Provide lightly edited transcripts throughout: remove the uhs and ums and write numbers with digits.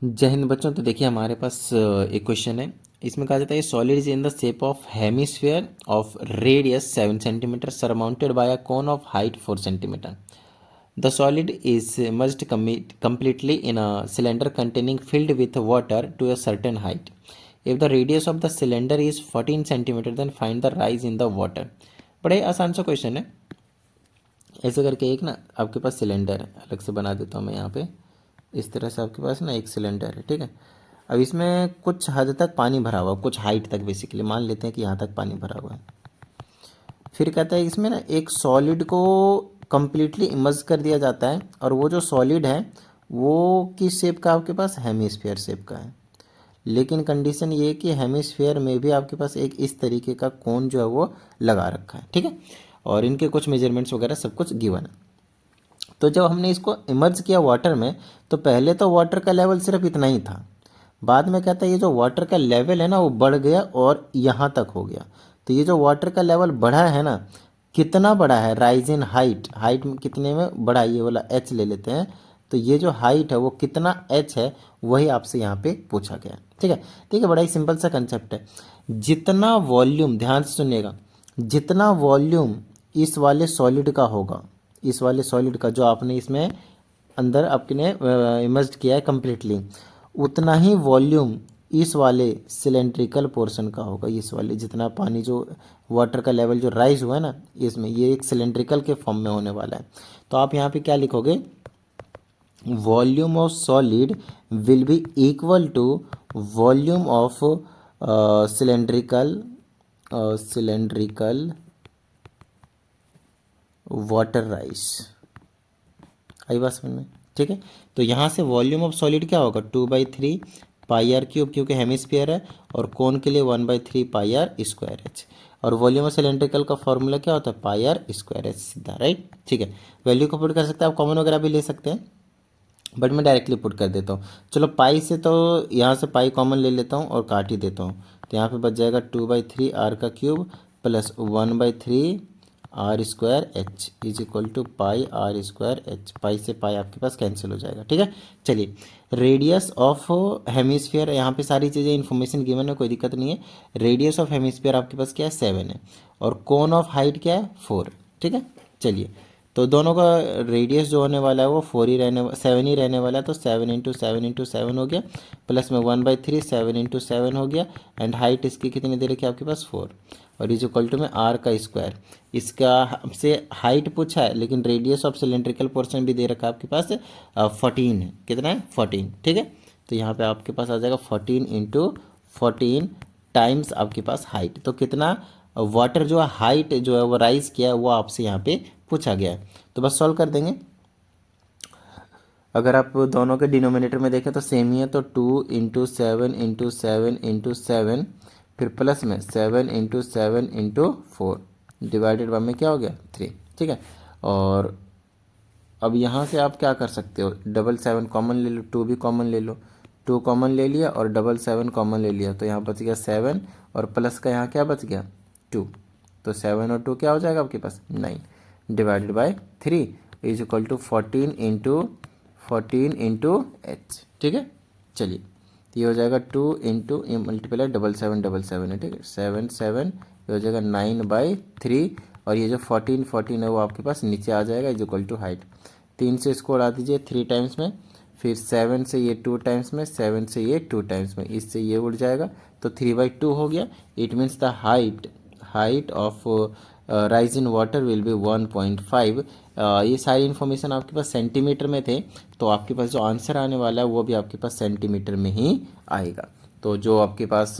जय हिंद बच्चों। तो देखिए हमारे पास एक क्वेश्चन है। इसमें कहा जाता है solid is in the shape of hemisphere of radius 7 centimetre surmounted bye a cone of height 4 centimetre. The solid is merged completely in a cylinder containing filled with water to a certain height. If the radius of the cylinder is 14 centimeter then find the rise in the water. बड़े आसान सा question है। ऐसे करके एक ना आपके पास cylinder है, अलग से बना देता हूँ मैं यहाँ पे। इस तरह से आपके पास ना एक सिलेंडर है, ठीक है। अब इसमें कुछ हद तक पानी भरा हुआ, कुछ हाइट तक, बेसिकली मान लेते हैं कि यहाँ तक पानी भरा हुआ है। फिर कहता है इसमें ना एक सॉलिड को कम्प्लीटली इमर्ज कर दिया जाता है, और वो जो सॉलिड है वो किस शेप का आपके पास, हेमिस्फीयर शेप का है। लेकिन कंडीशन ये है कि हेमिस्फीयर में भी आपके पास एक इस तरीके का कोन जो है वो लगा रखा है, ठीक है। और इनके कुछ मेजरमेंट्स वगैरह सब कुछ गिवन है। तो जब हमने इसको इमर्ज किया वाटर में, तो पहले तो वाटर का लेवल सिर्फ इतना ही था। बाद में कहता है ये जो वाटर का लेवल है ना वो बढ़ गया और यहाँ तक हो गया। तो ये जो वाटर का लेवल बढ़ा है ना, कितना बढ़ा है, राइज इन हाइट, हाइट में कितने में बढ़ा, ये वाला एच ले लेते हैं। तो ये जो हाइट है वो कितना एच है, वही आपसे यहाँ पे पूछा गया, ठीक है। ठीक है, बड़ा ही सिंपल सा कंसेप्ट है। जितना वॉल्यूम, ध्यान से सुनिएगा, जितना वॉल्यूम इस वाले सॉलिड का होगा, इस वाले सॉलिड का जो आपने इसमें अंदर आपने इमर्ज किया है कम्प्लीटली, उतना ही वॉल्यूम इस वाले सिलेंड्रिकल पोर्शन का होगा। इस वाले जितना पानी जो वाटर का लेवल जो राइज हुआ है ना, इसमें ये एक सिलेंड्रिकल के फॉर्म में होने वाला है। तो आप यहाँ पे क्या लिखोगे, volume of solid will be equal to volume of cylindrical water rise. आई बात समझ में, ठीक है। तो यहाँ से वॉल्यूम ऑफ सॉलिड क्या होगा, 2/3 पाई आर क्यूब, क्योंकि हेमिस्फीयर है, और कोन के लिए 1/3 पाई आर स्क्वायर एच। और वॉल्यूम ऑफ सिलेंड्रिकल का फॉर्मूला क्या होता है, पाई आर स्क्वायर एच सीधा, राइट, ठीक है। वैल्यू को पुट कर सकते हैं आप, कॉमन वगैरह भी ले सकते हैं, बट मैं डायरेक्टली पुट कर देता हूँ। चलो पाई से, तो यहाँ से पाई कॉमन ले लेता हूँ और काट ही देता हूँ। तो यहाँ पे बच जाएगा 2/3 आर का cube plus 1/3 R square H is equal to pi R square H. Pi से पाई आपके पास कैंसिल हो जाएगा, ठीक है। चलिए, रेडियस ऑफ हेमिस्फीयर, यहाँ पे सारी चीज़ें इन्फॉर्मेशन गिवन है, कोई दिक्कत नहीं है। रेडियस ऑफ हेमिस्फीयर आपके पास क्या है, 7 है, और कोन ऑफ हाइट क्या है, 4, ठीक है। चलिए, तो दोनों का रेडियस जो होने वाला है वो 7 ही रहने वाला है। तो 7 × 7 × 7 हो गया, प्लस में 1/3, 7 × 7 हो गया, एंड हाइट इसकी कितनी दे रखी है आपके पास, 4, और इज इक्वल टू में आर का स्क्वायर। इसका हमसे हाइट पूछा है, लेकिन रेडियस ऑफ सिलेंड्रिकल पोर्शन भी दे रखा है आपके पास 14 है। कितना है, 14, ठीक है। तो यहाँ पे आपके पास आ जाएगा 14 × 14 टाइम्स आपके पास हाइट। तो कितना वाटर जो है, हाइट जो है वो राइज किया है, वो आपसे यहाँ पे पूछा गया है। तो बस सॉल्व कर देंगे। अगर आप दोनों के डिनोमिनेटर में देखें तो सेम ही है। तो 2 × 7 × 7 × 7, फिर प्लस में 7 × 7 × 4 डिवाइडेड बाय में क्या हो गया, 3, ठीक है। और अब यहाँ से आप क्या कर सकते हो, 7 कॉमन ले लो, 2 भी कॉमन ले लो, 2 कॉमन ले लिया और 7 कॉमन ले लिया, तो यहाँ बच गया 7, और प्लस का यहाँ क्या बच गया, 2। तो 7 और 2 क्या हो जाएगा आपके पास, 9 divided by 3 is equal to 14 × H, ठीक है। चलिए, तो ये हो जाएगा 2 × मल्टीप्लाई 7 है, ठीक है, 7 7, ये हो जाएगा 9/3, और ये जो 14 है वो आपके पास नीचे आ जाएगा इज इक्वल टू हाइट। 3 से इसको उड़ा दीजिए 3 टाइम्स में, फिर 7 से ये 2 टाइम्स में, 7 से ये 2 टाइम्स में, इससे ये उड़ जाएगा, तो 3/2 हो गया। It means the height of rise in water will be 1.5। ये सारी इन्फॉर्मेशन आपके पास सेंटीमीटर में थे, तो आपके पास जो आंसर आने वाला है वो भी आपके पास सेंटीमीटर में ही आएगा। तो जो आपके पास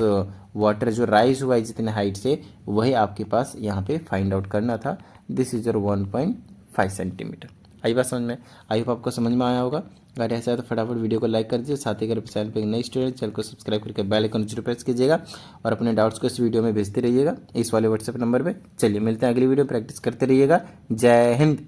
वाटर जो राइज हुआ है जितने हाइट से, वही आपके पास यहाँ पे फाइंड आउट करना था। This is your 1.5 centimetre. आई बात समझ में, आई होप आपको समझ में आया होगा। अगर ऐसा है तो फटाफट वीडियो को लाइक कर दीजिए, साथ ही अगर चैनल पर नई स्टूडेंट, चैनल को सब्सक्राइब करके बेल आइकन जरूर प्रेस कीजिएगा, और अपने डाउट्स को इस वीडियो में भेजते रहिएगा इस वाले व्हाट्सएप नंबर पे। चलिए, मिलते हैं अगली वीडियो, प्रैक्टिस करते रहिएगा। जय हिंद।